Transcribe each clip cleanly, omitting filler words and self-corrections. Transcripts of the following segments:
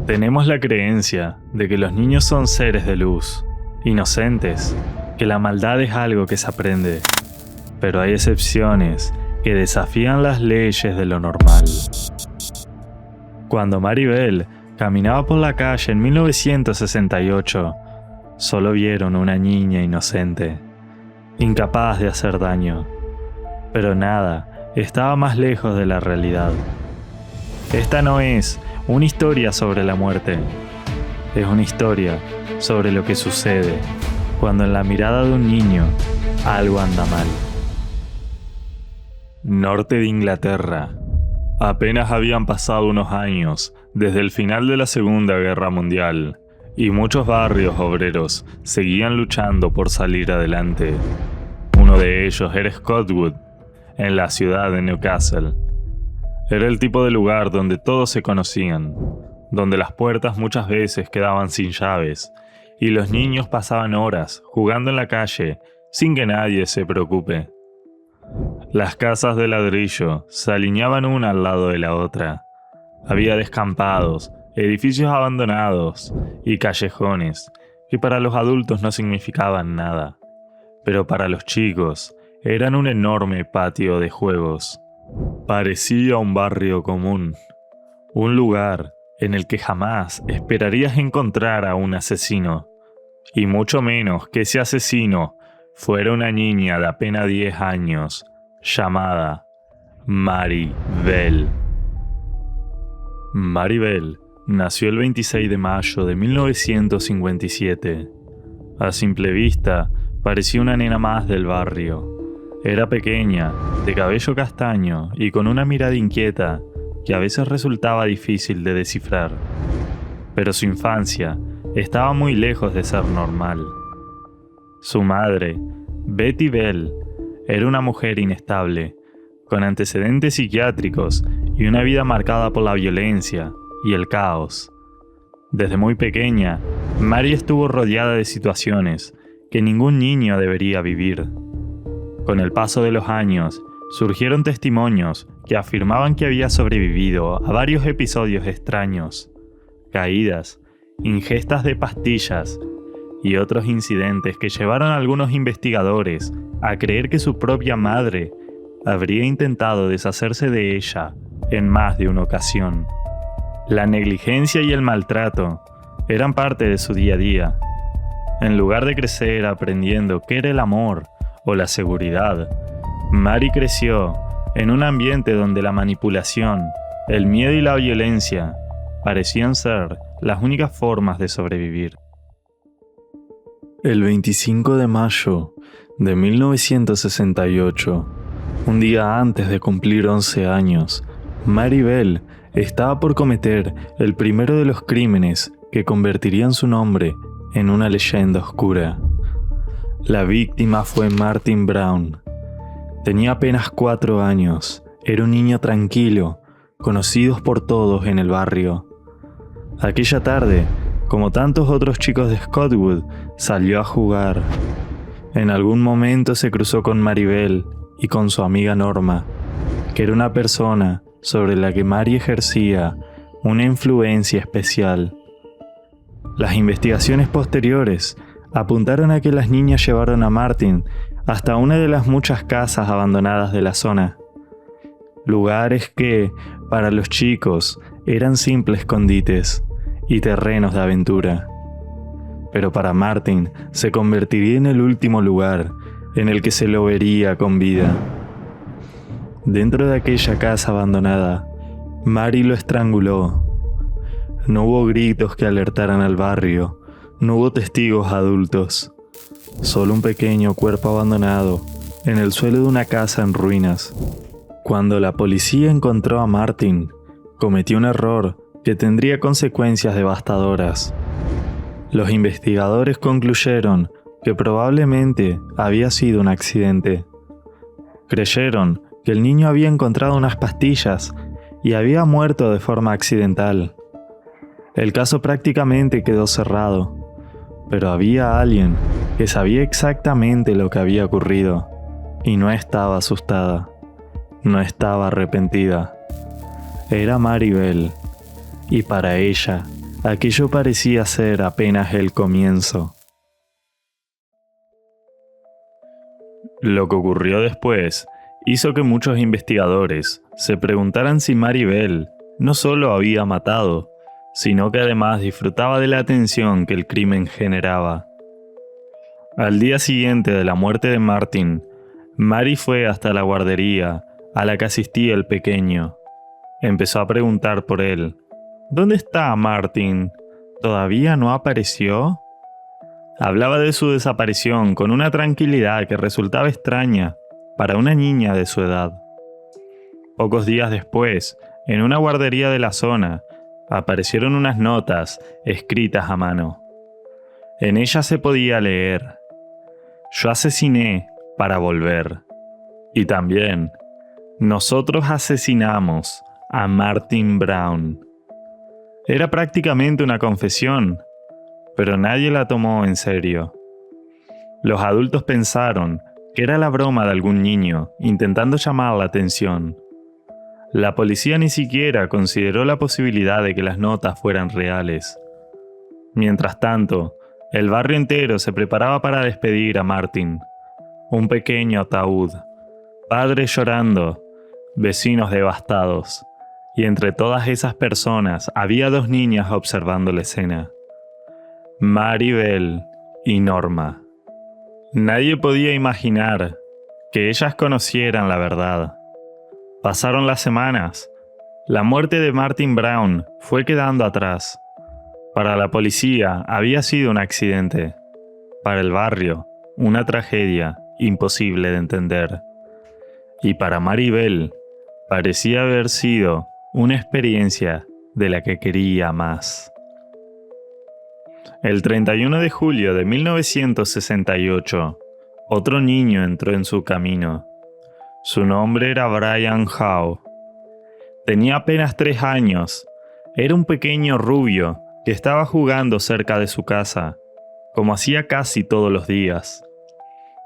Tenemos la creencia de que los niños son seres de luz, inocentes, que la maldad es algo que se aprende, pero hay excepciones que desafían las leyes de lo normal. Cuando Maribel caminaba por la calle en 1968, solo vieron una niña inocente, incapaz de hacer daño, pero nada estaba más lejos de la realidad. Esta no es una historia sobre la muerte, es una historia sobre lo que sucede cuando en la mirada de un niño algo anda mal. Norte de Inglaterra. Apenas habían pasado unos años desde el final de la Segunda Guerra Mundial y muchos barrios obreros seguían luchando por salir adelante. Uno de ellos era Scottwood, en la ciudad de Newcastle. Era el tipo de lugar donde todos se conocían, donde las puertas muchas veces quedaban sin llaves y los niños pasaban horas jugando en la calle sin que nadie se preocupe. Las casas de ladrillo se alineaban una al lado de la otra. Había descampados, edificios abandonados y callejones que para los adultos no significaban nada, pero para los chicos eran un enorme patio de juegos. Parecía un barrio común, un lugar en el que jamás esperarías encontrar a un asesino, y mucho menos que ese asesino fuera una niña de apenas 10 años, llamada Maribel. Maribel nació el 26 de mayo de 1957. A simple vista, parecía una nena más del barrio. Era pequeña, de cabello castaño y con una mirada inquieta que a veces resultaba difícil de descifrar. Pero su infancia estaba muy lejos de ser normal. Su madre, Betty Bell, era una mujer inestable, con antecedentes psiquiátricos y una vida marcada por la violencia y el caos. Desde muy pequeña, Mary estuvo rodeada de situaciones que ningún niño debería vivir. Con el paso de los años, surgieron testimonios que afirmaban que había sobrevivido a varios episodios extraños, caídas, ingestas de pastillas y otros incidentes que llevaron a algunos investigadores a creer que su propia madre habría intentado deshacerse de ella en más de una ocasión. La negligencia y el maltrato eran parte de su día a día. En lugar de crecer aprendiendo qué era el amor o la seguridad, Mary creció en un ambiente donde la manipulación, el miedo y la violencia parecían ser las únicas formas de sobrevivir. El 25 de mayo de 1968, un día antes de cumplir 11 años, Maribel estaba por cometer el primero de los crímenes que convertirían su nombre en una leyenda oscura. La víctima fue Martin Brown. Tenía apenas 4 años, era un niño tranquilo, conocido por todos en el barrio. Aquella tarde, como tantos otros chicos de Scottwood, salió a jugar. En algún momento se cruzó con Maribel y con su amiga Norma, que era una persona sobre la que Mary ejercía una influencia especial. Las investigaciones posteriores apuntaron a que las niñas llevaron a Martin hasta una de las muchas casas abandonadas de la zona. Lugares que, para los chicos, eran simples escondites y terrenos de aventura. Pero para Martin se convertiría en el último lugar en el que se lo vería con vida. Dentro de aquella casa abandonada, Mary lo estranguló. No hubo gritos que alertaran al barrio, no hubo testigos adultos. Solo un pequeño cuerpo abandonado en el suelo de una casa en ruinas. Cuando la policía encontró a Martin, cometió un error que tendría consecuencias devastadoras. Los investigadores concluyeron que probablemente había sido un accidente. Creyeron que el niño había encontrado unas pastillas y había muerto de forma accidental. El caso prácticamente quedó cerrado, pero había alguien que sabía exactamente lo que había ocurrido y no estaba asustada, no estaba arrepentida. Era Maribel, y para ella Aquello parecía ser apenas el comienzo. Lo que ocurrió después hizo que muchos investigadores se preguntaran si Maribel no solo había matado, sino que además disfrutaba de la atención que el crimen generaba. Al día siguiente de la muerte de Martin, Mary fue hasta la guardería a la que asistía el pequeño. Empezó a preguntar por él. ¿Dónde está Martin? ¿Todavía no apareció? Hablaba de su desaparición con una tranquilidad que resultaba extraña para una niña de su edad. Pocos días después, en una guardería de la zona, aparecieron unas notas escritas a mano. En ellas se podía leer: yo asesiné para volver. Y también, nosotros asesinamos a Martin Brown. Era prácticamente una confesión, pero nadie la tomó en serio. Los adultos pensaron que era la broma de algún niño intentando llamar la atención. La policía ni siquiera consideró la posibilidad de que las notas fueran reales. Mientras tanto, el barrio entero se preparaba para despedir a Martin. Un pequeño ataúd, padres llorando, vecinos devastados. Y entre todas esas personas había dos niñas observando la escena: Maribel y Norma. Nadie podía imaginar que ellas conocieran la verdad. Pasaron las semanas. La muerte de Martin Brown fue quedando atrás. Para la policía había sido un accidente. Para el barrio, una tragedia imposible de entender. Y para Maribel, parecía haber sido una experiencia de la que quería más. El 31 de julio de 1968, otro niño entró en su camino. Su nombre era Brian Howe. Tenía apenas 3 años. Era un pequeño rubio que estaba jugando cerca de su casa, como hacía casi todos los días.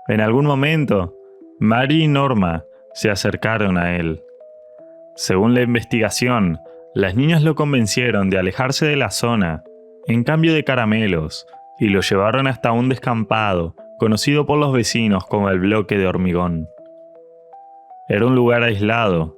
En algún momento, Mary y Norma se acercaron a él. Según la investigación, las niñas lo convencieron de alejarse de la zona en cambio de caramelos y lo llevaron hasta un descampado conocido por los vecinos como el bloque de hormigón. Era un lugar aislado,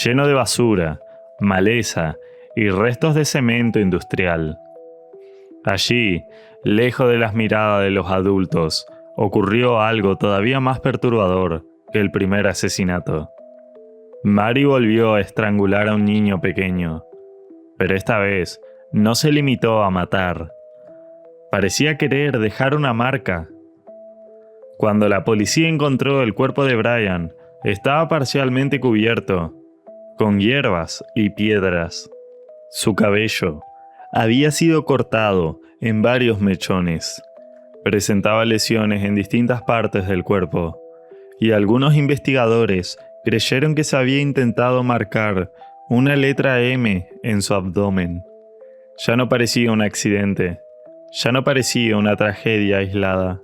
lleno de basura, maleza y restos de cemento industrial. Allí, lejos de las miradas de los adultos, ocurrió algo todavía más perturbador que el primer asesinato. Mary volvió a estrangular a un niño pequeño, pero esta vez no se limitó a matar. Parecía querer dejar una marca. Cuando la policía encontró el cuerpo de Brian, estaba parcialmente cubierto, con hierbas y piedras. Su cabello había sido cortado en varios mechones. Presentaba lesiones en distintas partes del cuerpo, y algunos investigadores creyeron que se había intentado marcar una letra M en su abdomen. Ya no parecía un accidente, ya no parecía una tragedia aislada.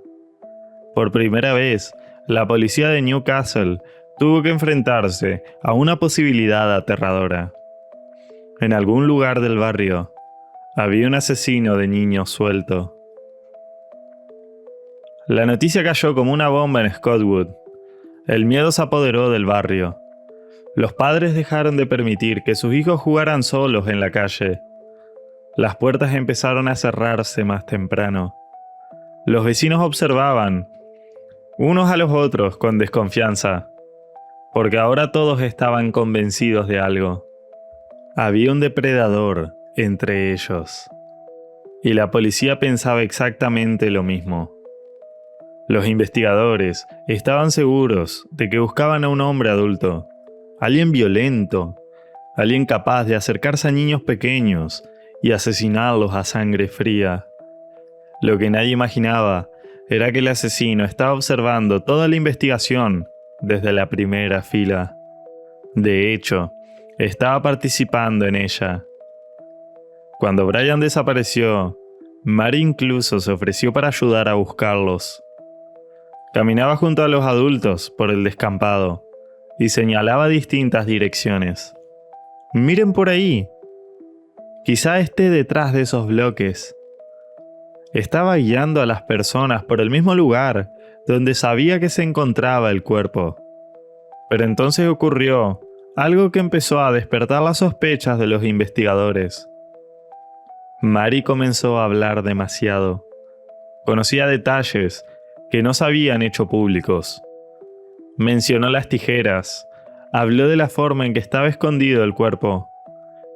Por primera vez, la policía de Newcastle tuvo que enfrentarse a una posibilidad aterradora. En algún lugar del barrio, había un asesino de niños suelto. La noticia cayó como una bomba en Scottwood. El miedo se apoderó del barrio. Los padres dejaron de permitir que sus hijos jugaran solos en la calle. Las puertas empezaron a cerrarse más temprano. Los vecinos observaban, unos a los otros con desconfianza, porque ahora todos estaban convencidos de algo. Había un depredador entre ellos. Y la policía pensaba exactamente lo mismo. Los investigadores estaban seguros de que buscaban a un hombre adulto, alguien violento, alguien capaz de acercarse a niños pequeños y asesinarlos a sangre fría. Lo que nadie imaginaba era que el asesino estaba observando toda la investigación desde la primera fila. De hecho, estaba participando en ella. Cuando Brian desapareció, Mary incluso se ofreció para ayudar a buscarlos. Caminaba junto a los adultos por el descampado y señalaba distintas direcciones. «Miren por ahí». Quizá esté detrás de esos bloques. Estaba guiando a las personas por el mismo lugar donde sabía que se encontraba el cuerpo. Pero entonces ocurrió algo que empezó a despertar las sospechas de los investigadores. Mary comenzó a hablar demasiado. Conocía detalles que no se habían hecho públicos. Mencionó las tijeras, habló de la forma en que estaba escondido el cuerpo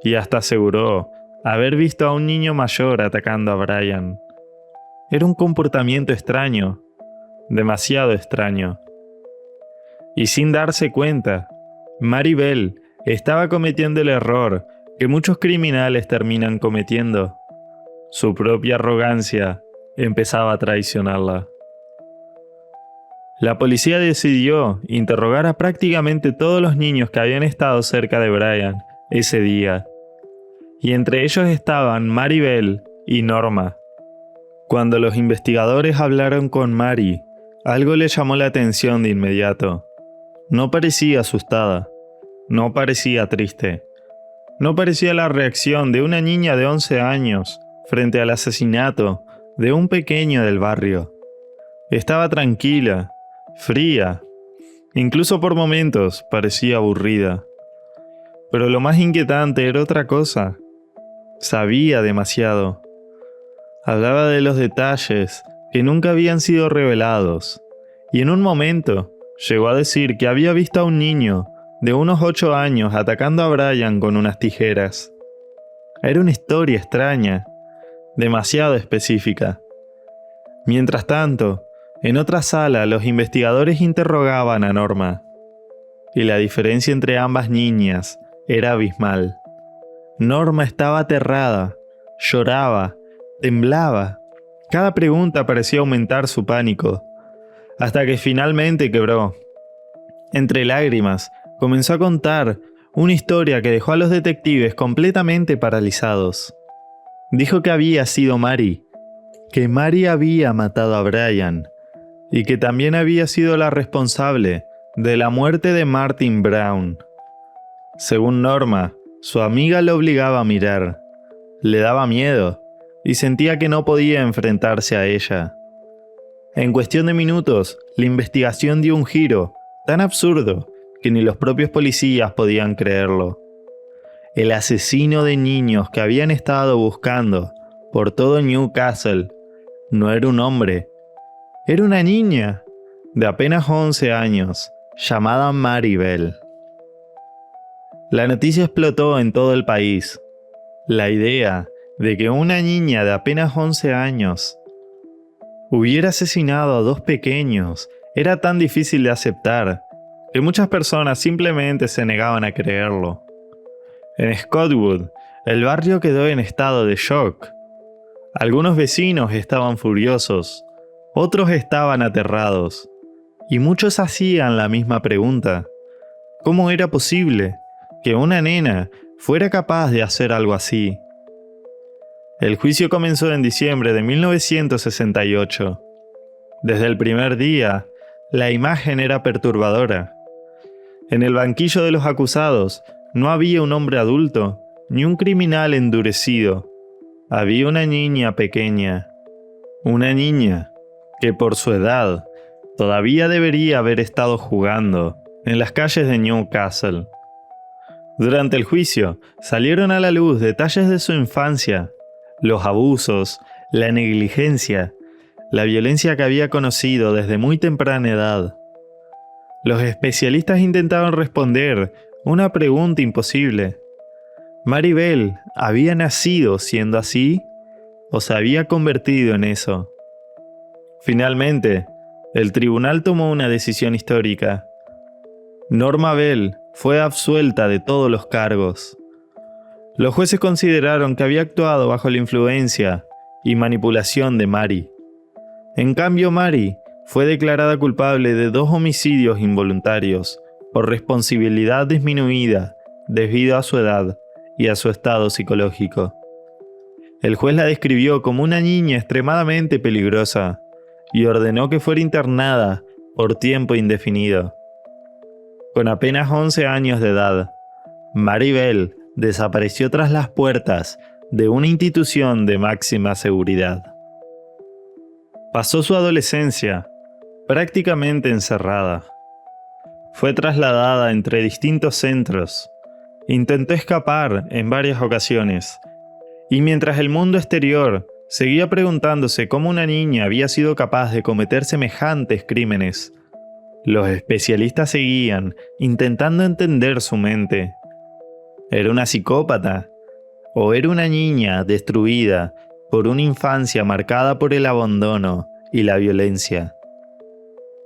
y hasta aseguró haber visto a un niño mayor atacando a Brian. Era un comportamiento extraño, demasiado extraño. Y sin darse cuenta, Mary Bell estaba cometiendo el error que muchos criminales terminan cometiendo. Su propia arrogancia empezaba a traicionarla. La policía decidió interrogar a prácticamente todos los niños que habían estado cerca de Brian ese día. Y entre ellos estaban Mary Bell y Norma. Cuando los investigadores hablaron con Mary, algo le llamó la atención de inmediato. No parecía asustada, no parecía triste, no parecía la reacción de una niña de 11 años frente al asesinato de un pequeño del barrio. Estaba tranquila, fría, incluso por momentos parecía aburrida. Pero lo más inquietante era otra cosa. Sabía demasiado. Hablaba de los detalles que nunca habían sido revelados, y en un momento llegó a decir que había visto a un niño de unos 8 años atacando a Brian con unas tijeras. Era una historia extraña, demasiado específica. Mientras tanto, en otra sala los investigadores interrogaban a Norma, y la diferencia entre ambas niñas era abismal. Norma estaba aterrada, lloraba, temblaba. Cada pregunta parecía aumentar su pánico, hasta que finalmente quebró. Entre lágrimas, comenzó a contar una historia que dejó a los detectives completamente paralizados. Dijo que había sido Mary, que Mary había matado a Brian, y que también había sido la responsable de la muerte de Martin Brown. Según Norma, su amiga lo obligaba a mirar. Le daba miedo y sentía que no podía enfrentarse a ella. En cuestión de minutos, la investigación dio un giro tan absurdo que ni los propios policías podían creerlo. El asesino de niños que habían estado buscando por todo Newcastle no era un hombre, era una niña de apenas 11 años, llamada Mary Bell. La noticia explotó en todo el país. La idea de que una niña de apenas 11 años hubiera asesinado a 2 pequeños era tan difícil de aceptar que muchas personas simplemente se negaban a creerlo. En Scottwood, el barrio quedó en estado de shock. Algunos vecinos estaban furiosos, otros estaban aterrados, y muchos hacían la misma pregunta: ¿cómo era posible que una nena fuera capaz de hacer algo así? El juicio comenzó en diciembre de 1968. Desde el primer día, la imagen era perturbadora. En el banquillo de los acusados no había un hombre adulto ni un criminal endurecido. Había una niña pequeña. Una niña que por su edad todavía debería haber estado jugando en las calles de Newcastle. Durante el juicio salieron a la luz detalles de su infancia, los abusos, la negligencia, la violencia que había conocido desde muy temprana edad. Los especialistas intentaron responder una pregunta imposible. ¿Mary Bell había nacido siendo así o se había convertido en eso? Finalmente, el tribunal tomó una decisión histórica. Norma Bell fue absuelta de todos los cargos. Los jueces consideraron que había actuado bajo la influencia y manipulación de Mary. En cambio, Mary fue declarada culpable de 2 homicidios involuntarios por responsabilidad disminuida debido a su edad y a su estado psicológico. El juez la describió como una niña extremadamente peligrosa y ordenó que fuera internada por tiempo indefinido. Con apenas 11 años de edad, Mary Bell desapareció tras las puertas de una institución de máxima seguridad. Pasó su adolescencia prácticamente encerrada. Fue trasladada entre distintos centros. Intentó escapar en varias ocasiones. Y mientras el mundo exterior seguía preguntándose cómo una niña había sido capaz de cometer semejantes crímenes, los especialistas seguían intentando entender su mente. ¿Era una psicópata? ¿O era una niña destruida por una infancia marcada por el abandono y la violencia?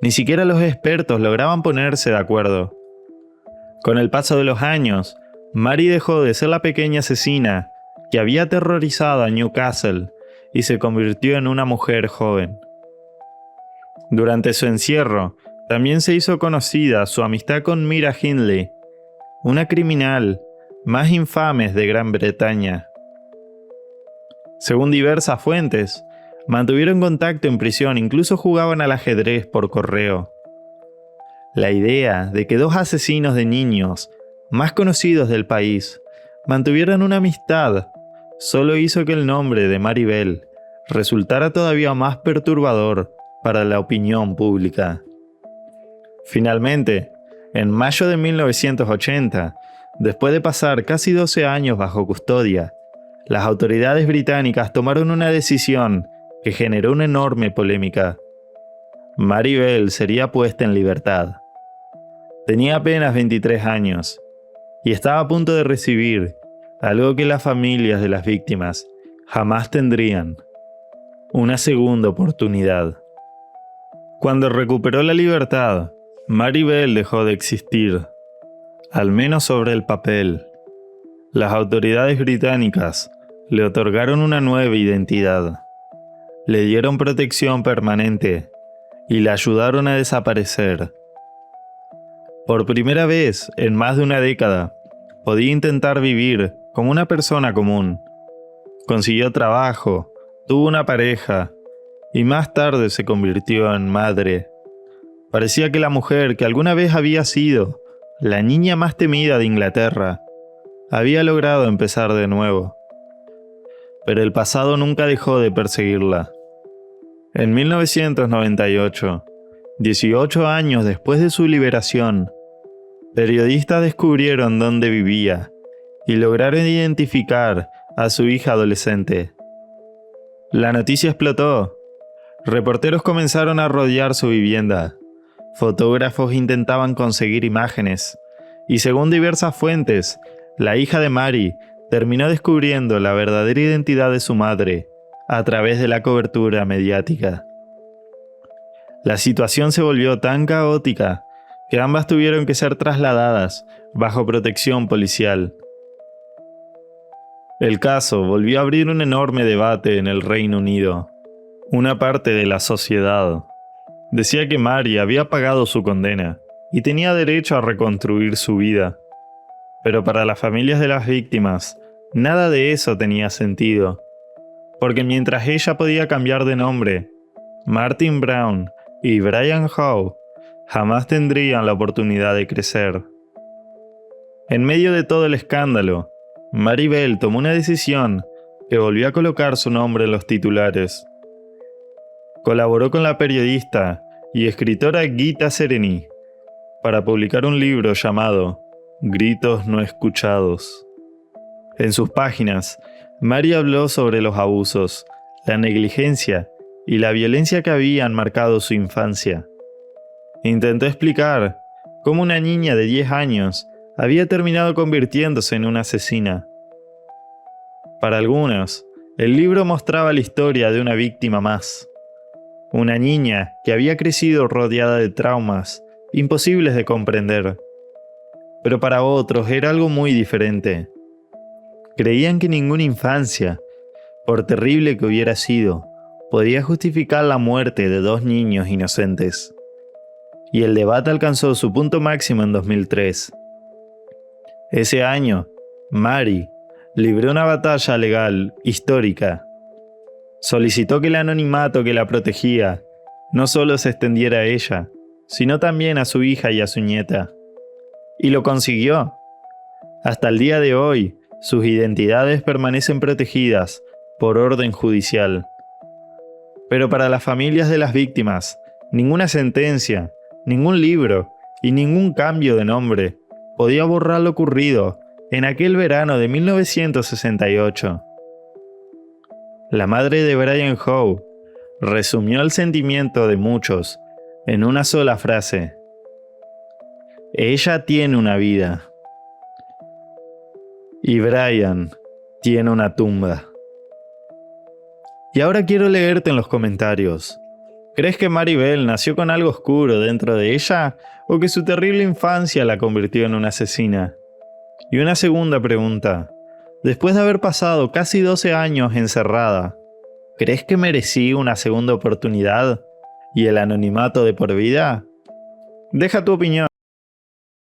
Ni siquiera los expertos lograban ponerse de acuerdo. Con el paso de los años, Mary dejó de ser la pequeña asesina que había aterrorizado a Newcastle y se convirtió en una mujer joven. Durante su encierro, también se hizo conocida su amistad con Myra Hindley, una criminal más infame de Gran Bretaña. Según diversas fuentes, mantuvieron contacto en prisión, incluso jugaban al ajedrez por correo. La idea de que dos asesinos de niños más conocidos del país mantuvieran una amistad solo hizo que el nombre de Mary Bell resultara todavía más perturbador para la opinión pública. Finalmente, en mayo de 1980, después de pasar casi 12 años bajo custodia, las autoridades británicas tomaron una decisión que generó una enorme polémica. Mary Bell sería puesta en libertad. Tenía apenas 23 años y estaba a punto de recibir algo que las familias de las víctimas jamás tendrían: una segunda oportunidad. Cuando recuperó la libertad, Mary Bell dejó de existir, al menos sobre el papel. Las autoridades británicas le otorgaron una nueva identidad, le dieron protección permanente y la ayudaron a desaparecer. Por primera vez en más de una década, podía intentar vivir como una persona común. Consiguió trabajo, tuvo una pareja y más tarde se convirtió en madre. Parecía que la mujer que alguna vez había sido la niña más temida de Inglaterra había logrado empezar de nuevo. Pero el pasado nunca dejó de perseguirla. En 1998, 18 años después de su liberación, periodistas descubrieron dónde vivía y lograron identificar a su hija adolescente. La noticia explotó. Reporteros comenzaron a rodear su vivienda. Fotógrafos intentaban conseguir imágenes. Y según diversas fuentes, la hija de Mary terminó descubriendo la verdadera identidad de su madre a través de la cobertura mediática. La situación se volvió tan caótica que ambas tuvieron que ser trasladadas bajo protección policial. El caso volvió a abrir un enorme debate en el Reino Unido. Una parte de la sociedad decía que Mary había pagado su condena y tenía derecho a reconstruir su vida. Pero para las familias de las víctimas, nada de eso tenía sentido. Porque mientras ella podía cambiar de nombre, Martin Brown y Brian Howe jamás tendrían la oportunidad de crecer. En medio de todo el escándalo, Mary Bell tomó una decisión que volvió a colocar su nombre en los titulares. Colaboró con la periodista y escritora Gita Sereny para publicar un libro llamado Gritos no escuchados. En sus páginas, Mary habló sobre los abusos, la negligencia y la violencia que habían marcado su infancia. Intentó explicar cómo una niña de 10 años había terminado convirtiéndose en una asesina. Para algunos, el libro mostraba la historia de una víctima más. Una niña que había crecido rodeada de traumas imposibles de comprender. Pero para otros era algo muy diferente. Creían que ninguna infancia, por terrible que hubiera sido, podía justificar la muerte de dos niños inocentes. Y el debate alcanzó su punto máximo en 2003. Ese año, Mary libró una batalla legal histórica. Solicitó que el anonimato que la protegía no solo se extendiera a ella, sino también a su hija y a su nieta. Y lo consiguió. Hasta el día de hoy, Sus identidades permanecen protegidas por orden judicial. Pero para las familias de las víctimas, ninguna sentencia, ningún libro y ningún cambio de nombre podía borrar lo ocurrido en aquel verano de 1968. La madre de Brian Howe resumió el sentimiento de muchos en una sola frase: ella tiene una vida y Brian tiene una tumba. Y ahora quiero leerte en los comentarios. ¿Crees que Maribel nació con algo oscuro dentro de ella o que su terrible infancia la convirtió en una asesina? Y una segunda pregunta. Después de haber pasado casi 12 años encerrada, ¿crees que merecí una segunda oportunidad y el anonimato de por vida? Deja tu opinión.